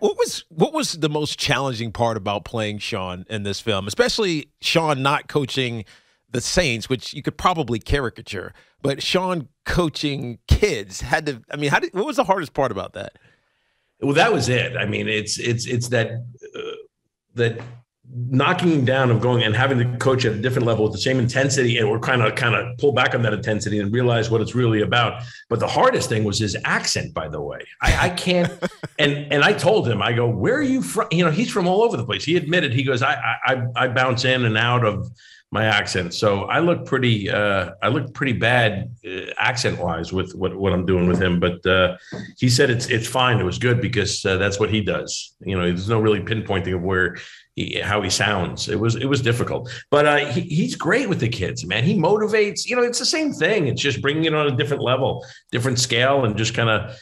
What was the most challenging part about playing Sean in this film, especially Sean not coaching the Saints, which you could probably caricature, but Sean coaching kids had to. I mean, what was the hardest part about that? Well, that was it. I mean, it's that that knocking down of going and having to coach at a different level with the same intensity, and we're kind of pull back on that intensity and realize what it's really about. But the hardest thing was his accent, by the way. I can't, and I told him, I go, where are you from? You know, he's from all over the place. He admitted, he goes, I bounce in and out of my accent. So I look pretty bad accent wise with what I'm doing with him. But he said it's fine. It was good because that's what he does. You know, there's no really pinpointing of how he sounds. It was difficult, but he's great with the kids, man. He motivates. You know, it's the same thing. It's just bringing it on a different level, different scale, and just kind of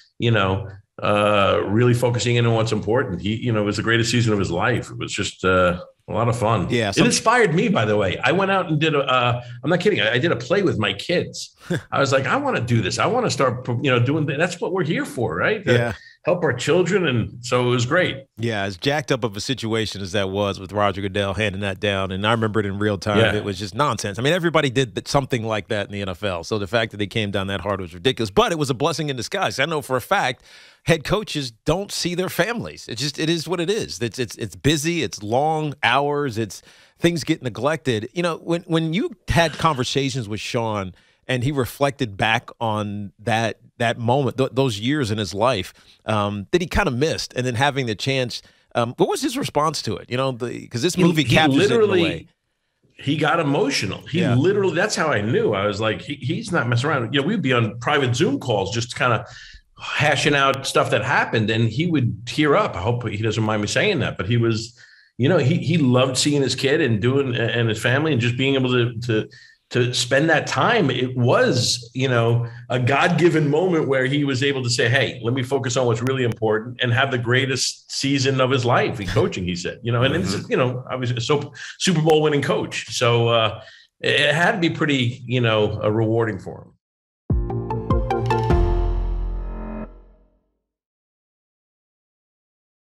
really focusing in on what's important. It was the greatest season of his life. It was just a lot of fun. Yeah, it inspired me, by the way. I went out and did I'm not kidding. I did a play with my kids. I was like, I want to do this. I want to start, doing. That's what we're here for, right? Yeah. Help our children, and so it was great. Yeah, as jacked up of a situation as that was with Roger Goodell handing that down, and I remember it in real time. Yeah. It was just nonsense. I mean, everybody did something like that in the NFL, so the fact that they came down that hard was ridiculous. But it was a blessing in disguise. I know for a fact head coaches don't see their families. It is what it is. It's busy. It's long hours. It's things get neglected. You know, when you had conversations with Sean and he reflected back on that moment, those years in his life that he kind of missed, and then having the chance, what was his response to it? You know, because this movie captures it in a way. He got emotional. He literally, that's how I knew. I was like, he's not messing around. You know, we'd be on private Zoom calls just kind of hashing out stuff that happened, and he would tear up. I hope he doesn't mind me saying that, but he was, he loved seeing his kid and and his family, and just being able to spend that time. It was, a God-given moment where he was able to say, hey, let me focus on what's really important and have the greatest season of his life in coaching, he said, and it's, obviously a Super Bowl winning coach. So it had to be pretty, rewarding for him.